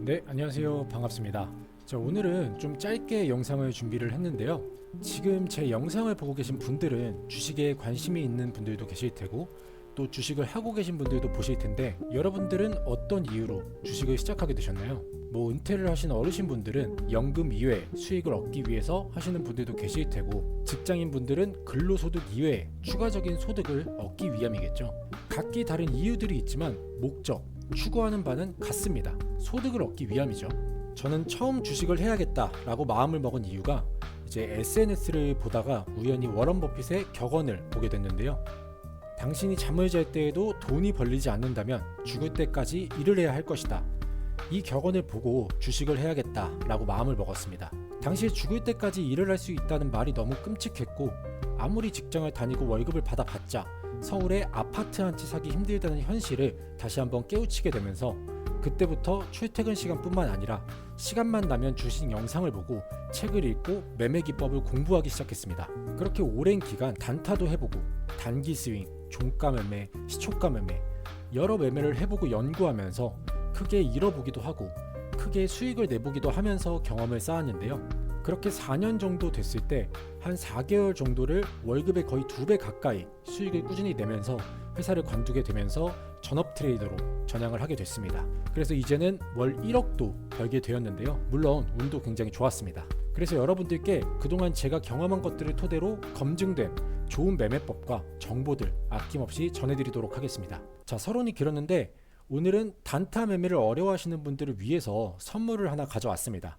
네, 안녕하세요. 반갑습니다. 자, 오늘은 좀 짧게 영상을 준비를 했는데요. 지금 제 영상을 보고 계신 분들은 주식에 관심이 있는 분들도 계실 테고 또 주식을 하고 계신 분들도 보실 텐데, 여러분들은 어떤 이유로 주식을 시작하게 되셨나요? 뭐 은퇴를 하신 어르신분들은 연금 이외에 수익을 얻기 위해서 하시는 분들도 계실 테고, 직장인 분들은 근로소득 이외에 추가적인 소득을 얻기 위함이겠죠. 각기 다른 이유들이 있지만 목적, 추구하는 바는 같습니다. 소득을 얻기 위함이죠. 저는 처음 주식을 해야겠다라고 마음을 먹은 이유가 이제 SNS를 보다가 우연히 워런 버핏의 격언을 보게 됐는데요. 당신이 잠을 잘 때에도 돈이 벌리지 않는다면 죽을 때까지 일을 해야 할 것이다. 이 격언을 보고 주식을 해야겠다라고 마음을 먹었습니다. 당시에 죽을 때까지 일을 할 수 있다는 말이 너무 끔찍했고, 아무리 직장을 다니고 월급을 받아봤자 서울에 아파트 한 채 사기 힘들다는 현실을 다시 한번 깨우치게 되면서, 그때부터 출퇴근 시간뿐만 아니라 시간만 나면 주식 영상을 보고 책을 읽고 매매 기법을 공부하기 시작했습니다. 그렇게 오랜 기간 단타도 해보고 단기 스윙, 종가 매매, 시초가 매매 여러 매매를 해보고 연구하면서 크게 잃어보기도 하고 크게 수익을 내보기도 하면서 경험을 쌓았는데요. 그렇게 4년 정도 됐을 때 한 4개월 정도를 월급의 거의 2배 가까이 수익을 꾸준히 내면서 회사를 관두게 되면서 전업 트레이더로 전향을 하게 됐습니다. 그래서 이제는 월 1억도 벌게 되었는데요. 물론 운도 굉장히 좋았습니다. 그래서 여러분들께 그동안 제가 경험한 것들을 토대로 검증된 좋은 매매법과 정보들 아낌없이 전해드리도록 하겠습니다. 자, 서론이 길었는데 오늘은 단타 매매를 어려워하시는 분들을 위해서 선물을 하나 가져왔습니다.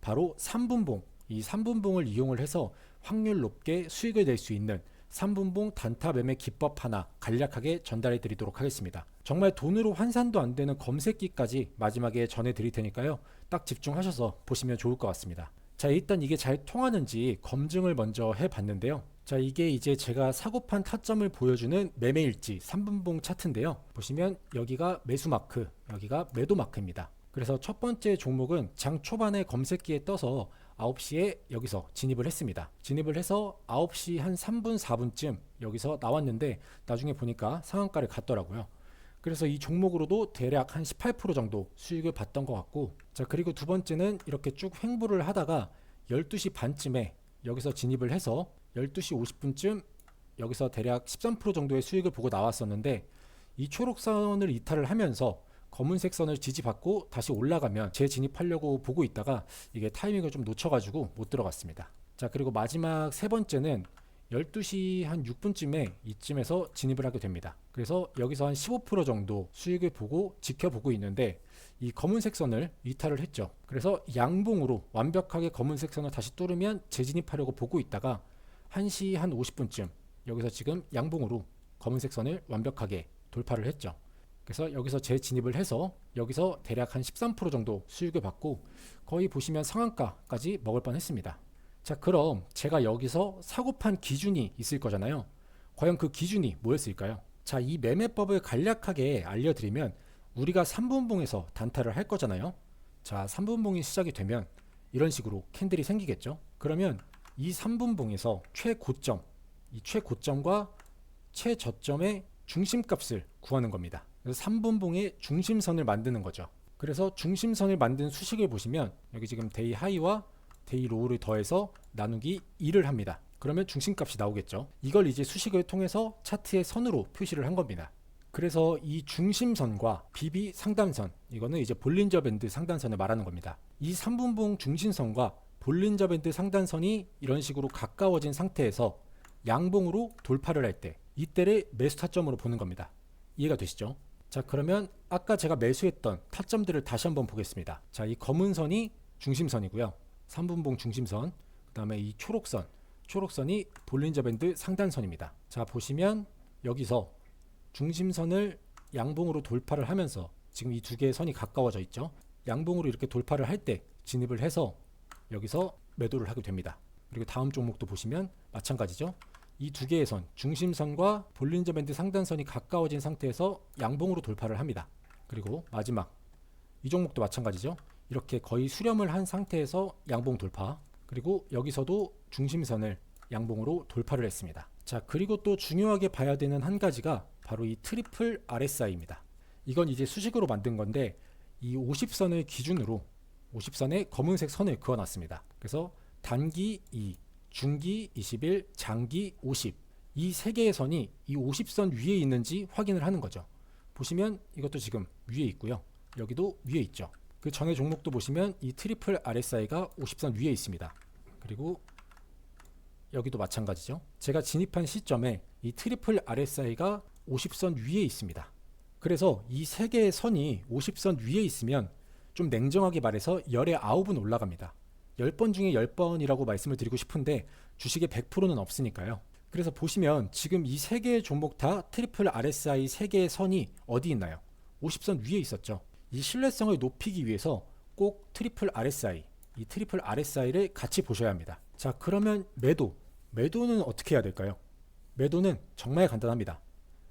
바로 3분봉, 이 3분봉을 이용을 해서 확률 높게 수익을 낼 수 있는 3분봉 단타 매매 기법 하나 간략하게 전달해 드리도록 하겠습니다. 정말 돈으로 환산도 안 되는 검색기까지 마지막에 전해 드릴 테니까요. 딱 집중하셔서 보시면 좋을 것 같습니다. 자, 일단 이게 잘 통하는지 검증을 먼저 해 봤는데요. 자, 이게 이제 제가 사고판 타점을 보여주는 매매일지 3분봉 차트인데요. 보시면 여기가 매수 마크, 여기가 매도 마크입니다. 그래서 첫 번째 종목은 장 초반에 검색기에 떠서 9시에 여기서 진입을 했습니다. 진입을 해서 9시 한 3분 4분쯤 여기서 나왔는데 나중에 보니까 상한가를 갔더라고요. 그래서 이 종목으로도 대략 한 18% 정도 수익을 봤던 것 같고, 자, 그리고 두 번째는 이렇게 쭉 횡보를 하다가 12시 반쯤에 여기서 진입을 해서 12시 50분쯤 여기서 대략 13% 정도의 수익을 보고 나왔었는데, 이 초록선을 이탈을 하면서 검은색 선을 지지받고 다시 올라가면 재진입하려고 보고 있다가 이게 타이밍을 좀 놓쳐가지고 못 들어갔습니다. 자, 그리고 마지막 세 번째는 12시 한 6분쯤에 이쯤에서 진입을 하게 됩니다. 그래서 여기서 한 15% 정도 수익을 보고 지켜보고 있는데 이 검은색 선을 이탈을 했죠. 그래서 양봉으로 완벽하게 검은색 선을 다시 뚫으면 재진입하려고 보고 있다가 1시 한 50분쯤 여기서 지금 양봉으로 검은색 선을 완벽하게 돌파를 했죠. 그래서 여기서 재진입을 해서 여기서 대략 한 13% 정도 수익을 받고 거의 보시면 상한가까지 먹을 뻔했습니다. 자, 그럼 제가 여기서 사고판 기준이 있을 거잖아요. 과연 그 기준이 뭐였을까요? 자, 이 매매법을 간략하게 알려드리면 우리가 3분봉에서 단타를 할 거잖아요. 자, 3분봉이 시작이 되면 이런 식으로 캔들이 생기겠죠. 그러면 이 3분봉에서 최고점, 이 최고점과 최저점의 중심값을 구하는 겁니다. 그래서 3분봉의 중심선을 만드는 거죠. 그래서 중심선을 만든 수식을 보시면 여기 지금 데이 하이와 데이 로우를 더해서 나누기 2를 합니다. 그러면 중심값이 나오겠죠. 이걸 이제 수식을 통해서 차트의 선으로 표시를 한 겁니다. 그래서 이 중심선과 BB 상단선, 이거는 이제 볼린저 밴드 상단선을 말하는 겁니다. 이 3분봉 중심선과 볼린저 밴드 상단선이 이런 식으로 가까워진 상태에서 양봉으로 돌파를 할 때 이때를 매수 타점으로 보는 겁니다. 이해가 되시죠? 자, 그러면 아까 제가 매수했던 타점들을 다시 한번 보겠습니다. 자, 이 검은 선이 중심선이고요. 3분봉 중심선, 그 다음에 이 초록선이 볼린저 밴드 상단선입니다. 자, 보시면 여기서 중심선을 양봉으로 돌파를 하면서 지금 이 두 개의 선이 가까워져 있죠. 양봉으로 이렇게 돌파를 할 때 진입을 해서 여기서 매도를 하게 됩니다. 그리고 다음 종목도 보시면 마찬가지죠. 이 두 개의 선, 중심선과 볼린저 밴드 상단선이 가까워진 상태에서 양봉으로 돌파를 합니다. 그리고 마지막 이 종목도 마찬가지죠. 이렇게 거의 수렴을 한 상태에서 양봉 돌파, 그리고 여기서도 중심선을 양봉으로 돌파를 했습니다. 자, 그리고 또 중요하게 봐야 되는 한 가지가 바로 이 트리플 RSI입니다. 이건 이제 수식으로 만든 건데 이 50선을 기준으로 50선에 검은색 선을 그어놨습니다. 그래서 단기 2, 중기 21, 장기 50, 이 세 개의 선이 이 50선 위에 있는지 확인을 하는 거죠. 보시면 이것도 지금 위에 있고요. 여기도 위에 있죠. 그 전에 종목도 보시면 이 트리플 RSI가 50선 위에 있습니다. 그리고 여기도 마찬가지죠. 제가 진입한 시점에 이 트리플 RSI가 50선 위에 있습니다. 그래서 이 세 개의 선이 50선 위에 있으면 좀 냉정하게 말해서 열의 9은 올라갑니다. 10번 중에 10번이라고 말씀을 드리고 싶은데 주식의 100%는 없으니까요. 그래서 보시면 지금 이 세 개의 종목 다 트리플 RSI 세 개의 선이 어디 있나요? 50선 위에 있었죠. 이 신뢰성을 높이기 위해서 꼭 트리플 RSI, 이 트리플 RSI를 같이 보셔야 합니다. 자, 그러면 매도는 어떻게 해야 될까요? 매도는 정말 간단합니다.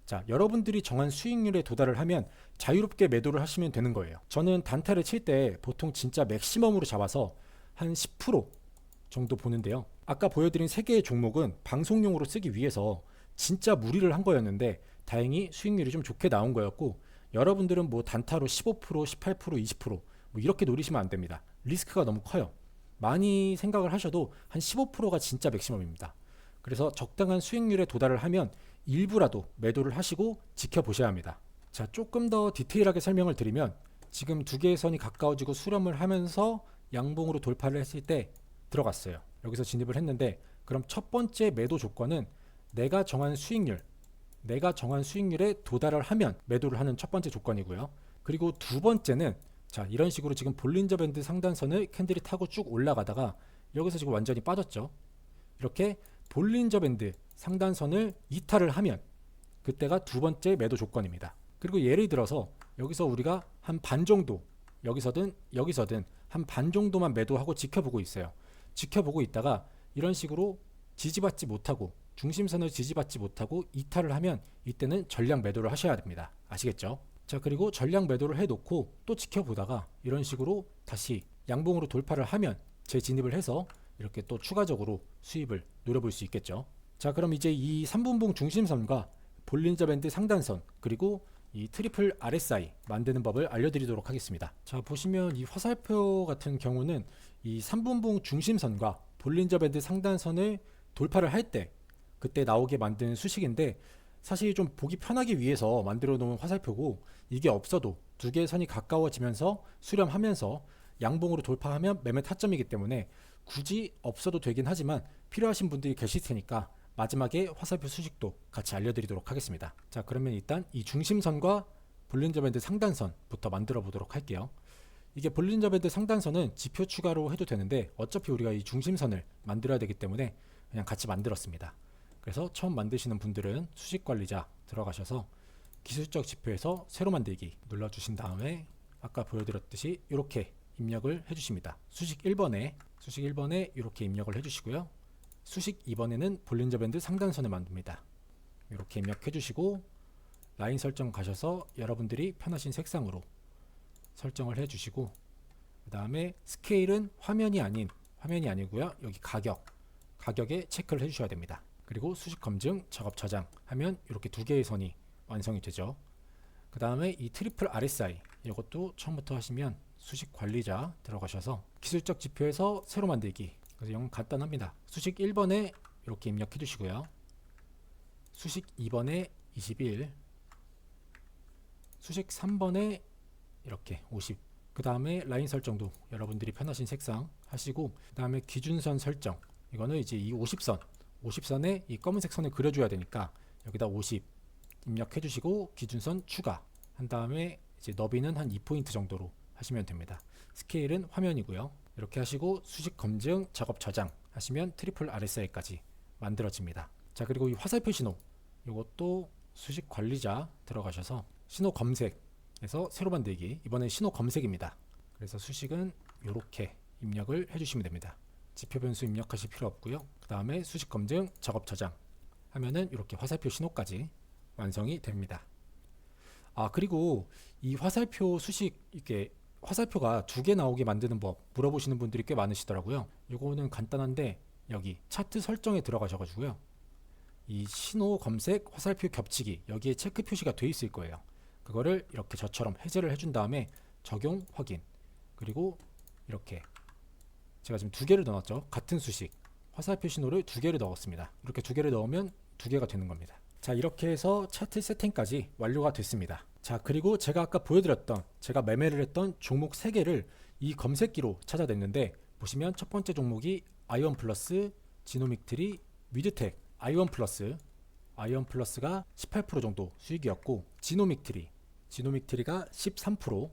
자, 여러분들이 정한 수익률에 도달을 하면 자유롭게 매도를 하시면 되는 거예요. 저는 단타를 칠 때 보통 진짜 맥시멈으로 잡아서 한 10% 정도 보는데요. 아까 보여드린 3개의 종목은 방송용으로 쓰기 위해서 진짜 무리를 한 거였는데 다행히 수익률이 좀 좋게 나온 거였고, 여러분들은 뭐 단타로 15%, 18%, 20% 뭐 이렇게 노리시면 안 됩니다. 리스크가 너무 커요. 많이 생각을 하셔도 한 15%가 진짜 맥시멈입니다. 그래서 적당한 수익률에 도달을 하면 일부라도 매도를 하시고 지켜보셔야 합니다. 자, 조금 더 디테일하게 설명을 드리면 지금 두 개의 선이 가까워지고 수렴을 하면서 양봉으로 돌파를 했을 때 들어갔어요. 여기서 진입을 했는데, 그럼 첫 번째 매도 조건은 내가 정한 수익률에 도달을 하면 매도를 하는 첫 번째 조건이고요. 그리고 두 번째는 자, 이런 식으로 지금 볼린저 밴드 상단선을 캔들이 타고 쭉 올라가다가 여기서 지금 완전히 빠졌죠. 이렇게 볼린저 밴드 상단선을 이탈을 하면 그때가 두 번째 매도 조건입니다. 그리고 예를 들어서 여기서 우리가 한 반 정도, 여기서든 한 반 정도만 매도하고 지켜보고 있어요. 지켜보고 있다가 이런 식으로 지지받지 못하고, 중심선을 지지받지 못하고 이탈을 하면 이때는 전량 매도를 하셔야 됩니다. 아시겠죠? 자, 그리고 전량 매도를 해놓고 또 지켜보다가 이런 식으로 다시 양봉으로 돌파를 하면 재진입을 해서 이렇게 또 추가적으로 수입을 노려볼 수 있겠죠. 자, 그럼 이제 이 3분봉 중심선과 볼린저 밴드 상단선, 그리고 이 트리플 RSI 만드는 법을 알려드리도록 하겠습니다. 자, 보시면 이 화살표 같은 경우는 이 3분봉 중심선과 볼린저 밴드 상단선을 돌파를 할 때 그때 나오게 만든 수식인데, 사실 좀 보기 편하기 위해서 만들어 놓은 화살표고, 이게 없어도 두 개의 선이 가까워지면서 수렴하면서 양봉으로 돌파하면 매매 타점이기 때문에 굳이 없어도 되긴 하지만 필요하신 분들이 계실 테니까 마지막에 화살표 수식도 같이 알려드리도록 하겠습니다. 자, 그러면 일단 이 중심선과 볼린저 밴드 상단선부터 만들어 보도록 할게요. 이게 볼린저 밴드 상단선은 지표 추가로 해도 되는데 어차피 우리가 이 중심선을 만들어야 되기 때문에 그냥 같이 만들었습니다. 그래서 처음 만드시는 분들은 수식관리자 들어가셔서 기술적 지표에서 새로 만들기 눌러주신 다음에 아까 보여드렸듯이 이렇게 입력을 해주십니다. 수식 1번에 이렇게 입력을 해주시고요. 수식 2번에는 볼린저 밴드 상단선을 만듭니다. 이렇게 입력해 주시고 라인 설정 가셔서 여러분들이 편하신 색상으로 설정을 해 주시고, 그 다음에 스케일은 화면이 아니고요. 여기 가격에 체크를 해 주셔야 됩니다. 그리고 수식 검증, 작업 저장 하면 이렇게 두 개의 선이 완성이 되죠. 그 다음에 이 트리플 RSI 이것도 처음부터 하시면 수식 관리자 들어가셔서 기술적 지표에서 새로 만들기. 그래서 영 간단합니다. 수식 1번에 이렇게 입력해 주시고요. 수식 2번에 21, 수식 3번에 이렇게 50. 그 다음에 라인 설정도 여러분들이 편하신 색상 하시고, 그 다음에 기준선 설정, 이거는 이제 이 50선에 이 검은색 선을 그려줘야 되니까 여기다 50 입력해 주시고 기준선 추가 한 다음에 이제 너비는 한 2포인트 정도로 하시면 됩니다. 스케일은 화면이고요. 이렇게 하시고 수식 검증, 작업 저장 하시면 트리플 RSI까지 만들어집니다. 자, 그리고 이 화살표 신호, 이것도 수식 관리자 들어가셔서 신호 검색에서 새로 만들기, 이번엔 신호 검색입니다. 그래서 수식은 이렇게 입력을 해주시면 됩니다. 지표 변수 입력하실 필요 없고요. 그 다음에 수식 검증, 작업 저장 하면은 이렇게 화살표 신호까지 완성이 됩니다. 아, 그리고 이 화살표 수식, 이렇게 화살표가 두 개 나오게 만드는 법 물어보시는 분들이 꽤 많으시더라고요. 이거는 간단한데 여기 차트 설정에 들어가셔가지고요, 이 신호 검색 화살표 겹치기 여기에 체크 표시가 돼 있을 거예요. 그거를 이렇게 저처럼 해제를 해준 다음에 적용 확인. 그리고 이렇게 제가 지금 두 개를 넣었죠. 같은 수식 화살표 신호를 두 개를 넣었습니다. 이렇게 두 개를 넣으면 두 개가 되는 겁니다. 자, 이렇게 해서 차트 세팅까지 완료가 됐습니다. 자, 그리고 제가 아까 보여드렸던 제가 매매를 했던 종목 3개를 이 검색기로 찾아냈는데, 보시면 첫 번째 종목이 아이온 플러스, 지노믹트리, 위드텍. 아이온 플러스가 18% 정도 수익이었고, 지노믹트리가 13%,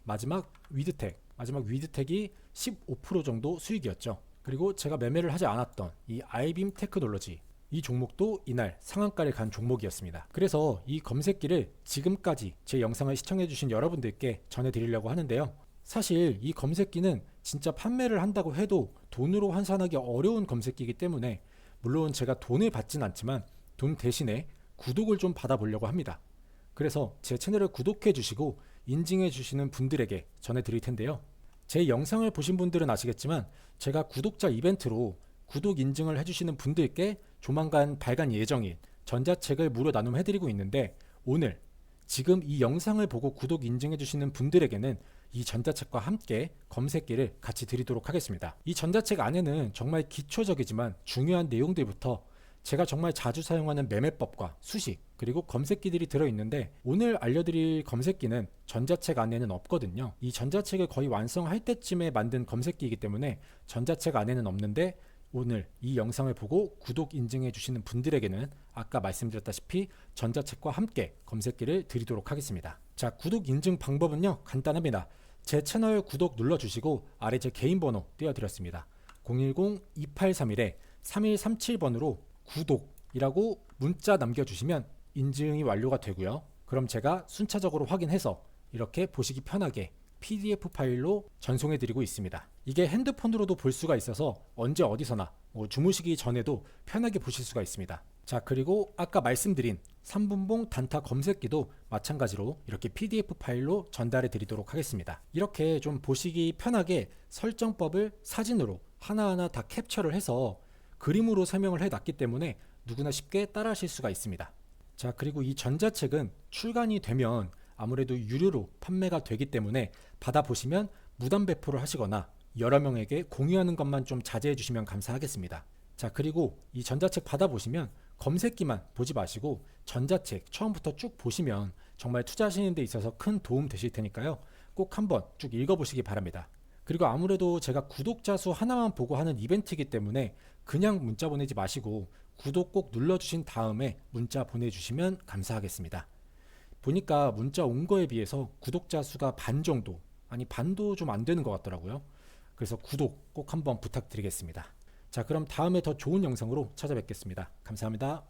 마지막 위드텍이 15% 정도 수익이었죠. 그리고 제가 매매를 하지 않았던 이 아이빔 테크놀로지, 이 종목도 이날 상한가를 간 종목이었습니다. 그래서 이 검색기를 지금까지 제 영상을 시청해주신 여러분들께 전해드리려고 하는데요. 사실 이 검색기는 진짜 판매를 한다고 해도 돈으로 환산하기 어려운 검색기이기 때문에, 물론 제가 돈을 받진 않지만 돈 대신에 구독을 좀 받아보려고 합니다. 그래서 제 채널을 구독해 주시고 인증해 주시는 분들에게 전해드릴 텐데요. 제 영상을 보신 분들은 아시겠지만 제가 구독자 이벤트로 구독 인증을 해주시는 분들께 조만간 발간 예정인 전자책을 무료 나눔해드리고 있는데, 오늘 지금 이 영상을 보고 구독 인증해주시는 분들에게는 이 전자책과 함께 검색기를 같이 드리도록 하겠습니다. 이 전자책 안에는 정말 기초적이지만 중요한 내용들부터 제가 정말 자주 사용하는 매매법과 수식, 그리고 검색기들이 들어있는데, 오늘 알려드릴 검색기는 전자책 안에는 없거든요. 이 전자책을 거의 완성할 때쯤에 만든 검색기이기 때문에 전자책 안에는 없는데, 오늘 이 영상을 보고 구독 인증해 주시는 분들에게는 아까 말씀드렸다시피 전자책과 함께 검색기를 드리도록 하겠습니다. 자, 구독 인증 방법은요, 간단합니다. 제 채널 구독 눌러주시고 아래 제 개인 번호 띄워드렸습니다. 010-2831-3137번으로 구독이라고 문자 남겨주시면 인증이 완료가 되고요. 그럼 제가 순차적으로 확인해서 이렇게 보시기 편하게 PDF 파일로 전송해드리고 있습니다. 이게 핸드폰으로도 볼 수가 있어서 언제 어디서나 주무시기 전에도 편하게 보실 수가 있습니다. 자, 그리고 아까 말씀드린 3분봉 단타 검색기도 마찬가지로 이렇게 PDF 파일로 전달해 드리도록 하겠습니다. 이렇게 좀 보시기 편하게 설정법을 사진으로 하나하나 다 캡처를 해서 그림으로 설명을 해놨기 때문에 누구나 쉽게 따라 하실 수가 있습니다. 자, 그리고 이 전자책은 출간이 되면 아무래도 유료로 판매가 되기 때문에 받아보시면 무단 배포를 하시거나 여러 명에게 공유하는 것만 좀 자제해 주시면 감사하겠습니다. 자, 그리고 이 전자책 받아보시면 검색기만 보지 마시고 전자책 처음부터 쭉 보시면 정말 투자하시는 데 있어서 큰 도움 되실 테니까요. 꼭 한번 쭉 읽어보시기 바랍니다. 그리고 아무래도 제가 구독자 수 하나만 보고 하는 이벤트이기 때문에 그냥 문자 보내지 마시고 구독 꼭 눌러주신 다음에 문자 보내주시면 감사하겠습니다. 보니까 문자 온 거에 비해서 구독자 수가 반 정도, 아니 반도 좀 안 되는 것 같더라고요. 그래서 구독 꼭 한번 부탁드리겠습니다. 자, 그럼 다음에 더 좋은 영상으로 찾아뵙겠습니다. 감사합니다.